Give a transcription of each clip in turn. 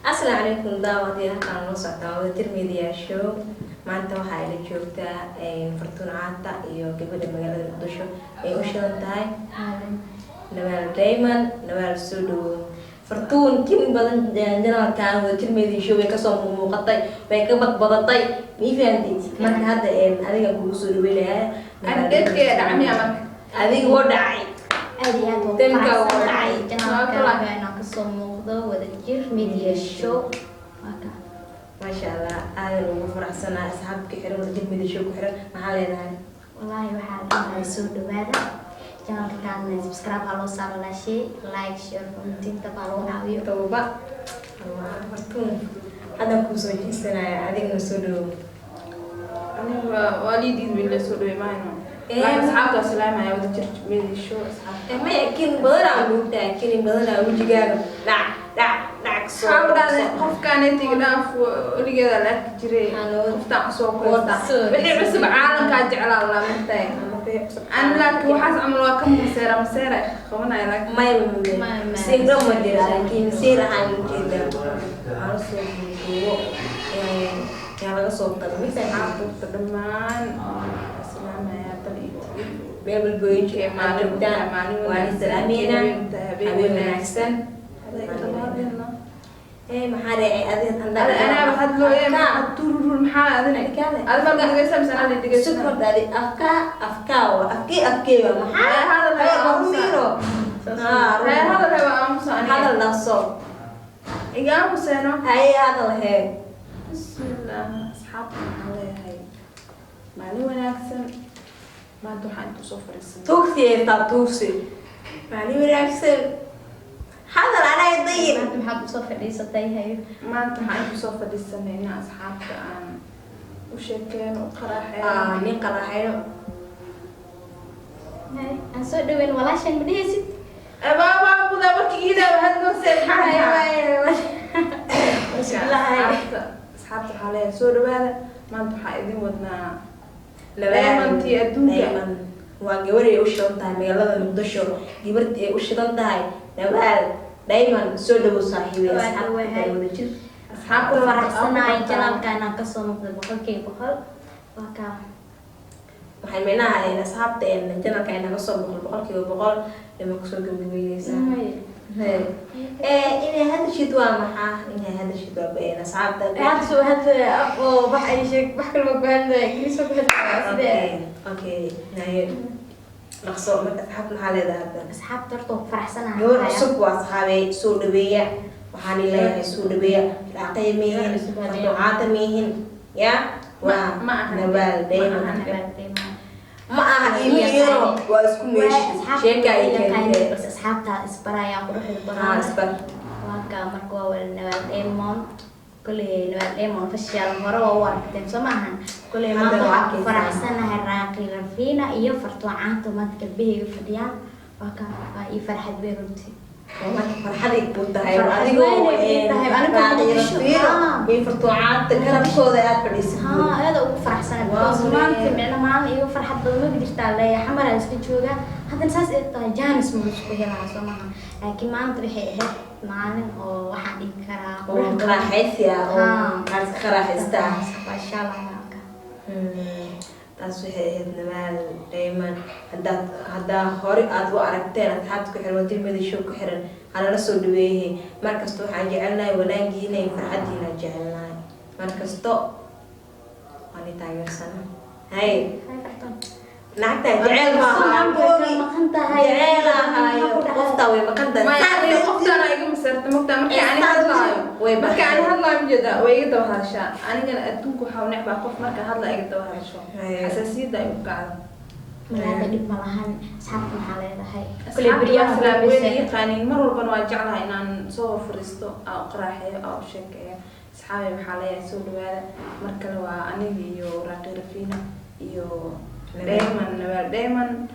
السلام عليكم دعوة halkaan noo socdaa wada tirmidiya show maanta waxa ay la joogtaa fartuun caata iyo gabadha magaalada Muqdisho ay u shidan tahay Nawaal Diamond Nawaal soo dhawo fartuun kin badan janaalkaan wada tirmidiya show ay ka soo muuqatay way ka badbadatay mi fahanti marka hadda adiga kugu soo dhaweeyay dadkeeda dhacmiya marka adiga oo dhacay Tenka waday janaalka ka soo muuqdo wada tirmidiya show ما شاء الله هذا المفرح سنة أصحابك حلو الجميل شو حلو معلنا والله waxaa soo dhawaada channelkan subscribe halo saar la shay like share comment inta baa loo caawiyo توبة الله فرتون هذا كوسو جسنا علينا سودو أنا والدي بالله سودو معنا أصحابك السلام يا ولد ترميدي شو أصحابك ما يمكن بدر عمود يمكن بدر عمود جانا لا حاول قف كانت يقدر اللي كذا لا تجري افتح سوق بدي بس بعالم كاج على الله متى أنا لك وحاس عملوا كم مسيرة خونا لك ما سيرة مدير لكن سيرة عن كذا أرسل هو يعني لقى صوت تلميذ عبد الرحمن السلام يا طليق بيبل بيج كمان نبدأ وعلى السلامينا حبيبنا أحسن إيه محاري أذن أنا بحد له إيه تورور محا أذن أذن ما بقى يسمع سنة اللي تجي شكرا داري أفكا محا هذا هذا هذا هو أمس هذا النصاب إيه أمس أنا هاي هذا الهي بسم الله أصحابنا عليه هاي معني وأنا أكسر ما أنتوا حنتوا صفر السنة توكسي توكسي معني ولا أكسر هذا أنا يضيق maanta maxaad soo fadhiisatay hayo ما أنتوا حنتوا صفر السنة هنا أصحابك أنا وشكين وقراحين نقرأ حلو aan soo dhaweyn walaashan ma dhihaysid بابا أبو ذا بركي كذا وهذا نسيب حاجة أصحابك عليه سوري هذا ما أنتوا حايدين ودنا دايما تي أدوك وجوري وشلون تاي مجلة مقدشة جبرت وشلون تاي نوال دايما سودو صاحبي أصحابك faraxsanahay janaalkan ka soo muuqdo boqolkiiba boqol waa ka waxay meenahay asxaabta janalka inaga soo boqolkiiba boqol lama kusoo gabagabeynaysaa inay hadashid waa maxaa inay hadashid waa been asxaabta aad soo hadda oo wax ay sheeg wax kale ma baahanay ingiriis oo kale okay naay naqso marka asxaabta maxaa leedahay hadda asxaabta horta faraxsanahay gabar cusub waa asxaabay soo dhaweeya waxaan leeyahay soo dhaweeya dhaqay meehin ducaata meehin ya waa Nawaal Diamond ma aha iimayro waa isku meeshi sheeka ay keenay asxaabta isbaraya quruxda badan isbar waa ka marka waa Nawaal Diamond kulli Nawaal Diamond fashion hore waa warqateen Soomahan kulli ma waxaan faraxsanahay raaqi rafiina iyo fartuun caanta maanta bihiga fadhiyaan waa ka ay farxad bay runtii farxadii ku tahay adigoo raaqi fartuun caanta garabkooda aad fadhiisay هذا هو فرح سنة وزمان سمعنا معنا إيوه فرحة ضمن بديت على حمر أسكت شوجا هذا نساس جانس موسكو هلا سمعنا لكن ما أنت بحيه معنا أو واحد يكرا وكرا حيثيا أو كرا حيستا إن شاء الله taas waxay ahayd Nawaal Diamond hadda hore aad u aragteen asxaabta ku xiran tirmidii show ku xiran hala soo dhaweeyay markasto waxaan jecelnahay wanaagiina iyo farxadiina jecelnahay markasto ani taageersana hay naagta jecel ma maqanta hay qofta way maqanta qofta ana iga masarta maqta markii aan hadlaayo markii aan hadlaayo jida way iga dawhasha anigana adduunku waxa uu necbaa qof marka hadla iga dawhasho xasaasiyada ay u kacdo malaha dib malahan asxaabta maxaa leedahay kulli bariyaha way yaqaaniin mar walba waa jeclahay inaan soo fariisto oo qaraaxeeyo oo sheekeeyo asxaabay maxaa leeyahay soo dhawaada mar kale waa aniga iyo raaqi rafiina iyo Diamond Nawaal Diamond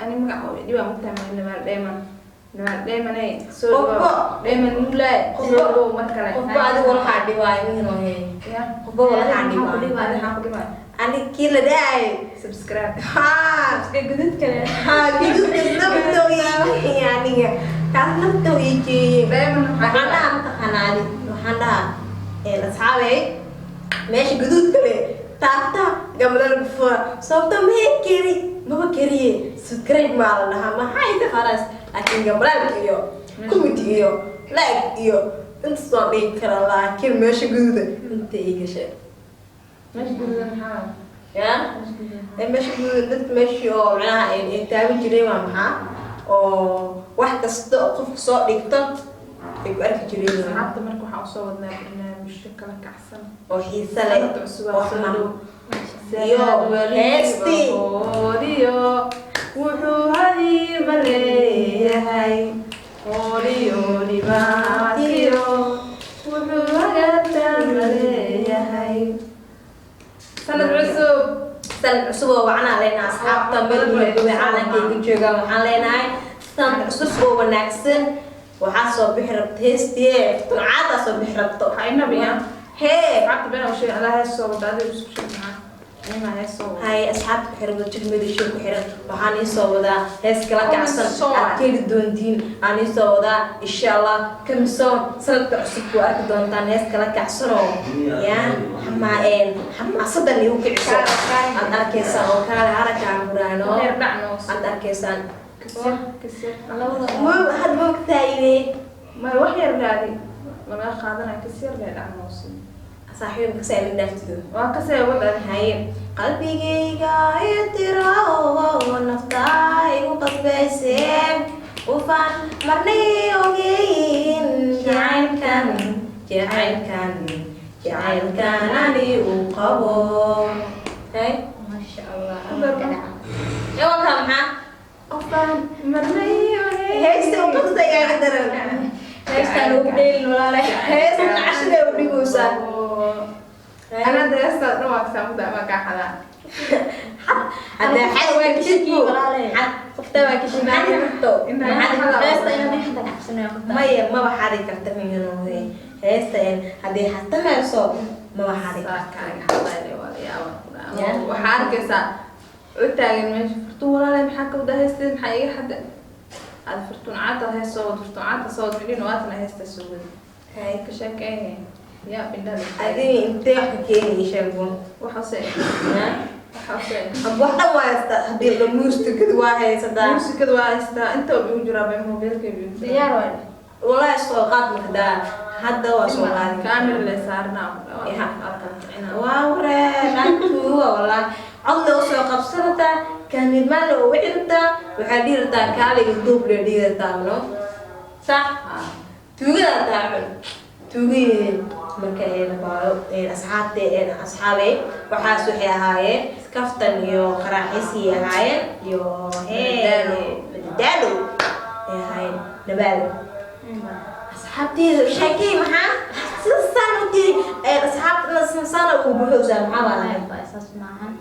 أنا مقعد ديوا مجتمع Nawaal Diamond أي سو Diamond نولا سو مكلا بعد ولا حد ديوا مين هي يا ولا حد ديوا أنا كيل داي سبسكرايب جديد كده جديد نبتو يعني كان نبتو يجي Diamond أنا أنا waxaan dhahaa asxaabey meesha guduud kale taabta gambar fura sababta ma keri maba keriye subscribe maa la dhahaa maxaa inta khalaas laakiin gambaraalka iyo kumiti iyo like iyo inta soo dhigi kara laakiin meesha guduuda inta ii gashay meesha guduuda maxaa ya meesha guduuda dadka meeshii oo macnaha ay taaban jiray waa maxaa oo wax kasta oo qofka soo dhigto ay ku arki jireen asxaabta marka waxaan usoo wadnaa barnaamijyo kala kacsan oo xiisa leh wax madow iyo heestii wuxuu hadiiba leeyahay hooliyo dhibaatiyo wuxuu hagaagtaaba leeyahay sanad cusub oo wacnaa leenahay asxaabta meel walba caalamkayga joogaan waxaan leenahay sanad cusub oo wanaagsan waxaa soo bixi rabta heestii tuucaada soo bixi rabto haynabiya hee عبد بينا وشيء على هاي الصوبة هذه بس شو معاه ما هاي الصوبة هاي أصحاب بحرمة تجمد الشيء بحرم وحاني صوبة هاي سكلا كعسل أكيد دون دين أنا صوبة إن شاء الله كم صوم سنة عصب وأكيد دون تان هاي سكلا كعسل يعني حما صدق اللي هو كعسل أنا كيسان وكان حركة عمرانو أنا كيسان كسر مو حد مكتايبه ما وحي رجالي ولا خاضنا كسر بعد عن موسم صاحبي كسر من نفسه وكسر وضع هاي قلبي قاعد يراوغ ونفتاي وقصبيسين وفان مرني وجين جعل كان أني وقبو هاي ما شاء الله يا وكم ها وفان مرني وجين هاي سوق يا قدر هاي وبدين ولا لا هاي عشرة وبيوسا أنا درست نوع سامدة ما كحلا هذا حد كشكو حد قفتها كشكو حد هسه أنا نحن عشان ما بحاري كرت منه هي هسه هذه حتى ما صوب ما بحاري وحاركسا وتاجن مش فرتون ولا محك وده هستن حقيقة حد هذا فرتون عاطة هي صوت فرتون عاطة صوت مليون واتنا هست السود هاي كشك إيه يا بندر هذه أنت حكيني يشوفون وحسين وحسين واحدة واحدة هذه الموسيقى كده واحد صدق موسيقى دواستا أنت وبيجرا بموبيل كبير سيارة ولا والله صوغات مهدا هذا وصوغات كامل اللي صارنا واوري نكتو والله الله وسوق بسرطة كان المال وعرتا وحديرتا كالي يدوب لديرتا منو صح توجد تعمل توجد مركين باو أصحابي وحاسو هاي كفتن يو خراحيسي هاي يو هاي دالو هاي نبالو أصحابتي شاكي معها سنة أصحاب سنة وبحوزة معها هاي بأساس معهن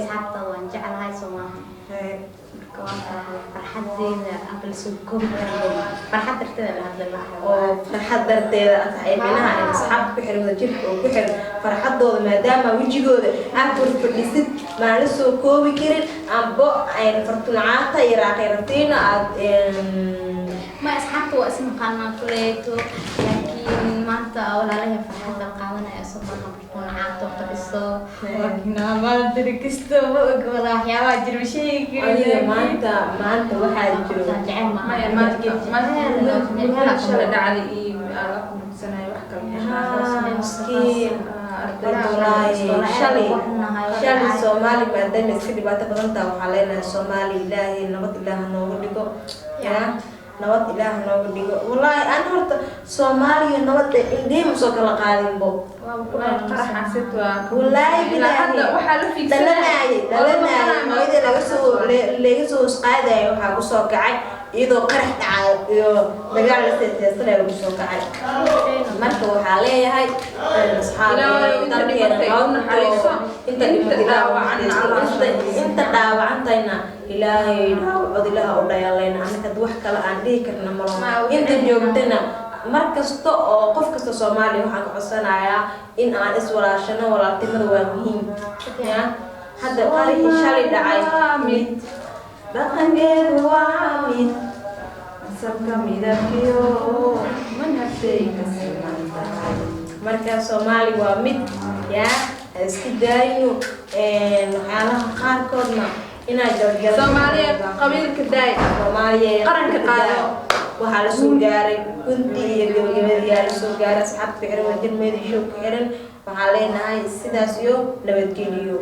أصحاب طبعا جعل هاي سواهن فرحت زينة قبل سوكم فرحت درتها لهذا الله فرحت درتها أصحابنا أصحاب بحر وجهك وبحر فرحت دول ما دام وجهه أكل فريسد ما لسه كوبي كير أم بق عين فرتونعات يراقيرتين ما أصحابه واسم قناة كليته لكن ما أنت ولا له فرحت القاضي يصبرنا فرتونعات وقصة لكن ما دركستو ولا يا واجر شيء أيه ما أنت واحد جرو ما تجيب ما شل دعالي إيه على سنة وحكم مسكين شالي Soomaali maadaama iska dhibaato badan tahay waxaa leenahay Soomaali ilaahay nabad ilaaha noogu dhigo yaa nabad ilaaha noogu dhigo wallaahi aan horta Soomaaliya nabad indheema soo kala qaadinbo wallaahi bilaahi waxaa la fiigsanayaa dhalanaaye hooyada laga soo qaadayo waxaa ku soo kacay iyadoo qarax dhacayo iyo dagaal la seeteesanaya lagu soo kacay marka waxaa leeyahay inta dhaawacantayna ilaahay dhaawacod ilaaha u dhayaaleyna anaka wax kale aan dhihi karna malo inta joogtana mar kasta oo qof kasta Soomaali waxaan ka codsanayaa in aan iswalaashano walaaltinimada waa muhiim hadda qariixi shalay dhacay mid dhaqankeedu waa mid sabka midabkiyo manafsay ka siman tahay marka Soomaali waa mid yaa iska daayo waxyaalaha qaarkoodna inaa jarjar Soomaaliya qabiilka daay Soomaaliya qaranka qaado waxaa la soo gaaray gunti iyo gabagabadii la soo gaaray asxaabta xiran wadin meedii show xiran waxaa leenahay sidaas iyo nabadgeliyo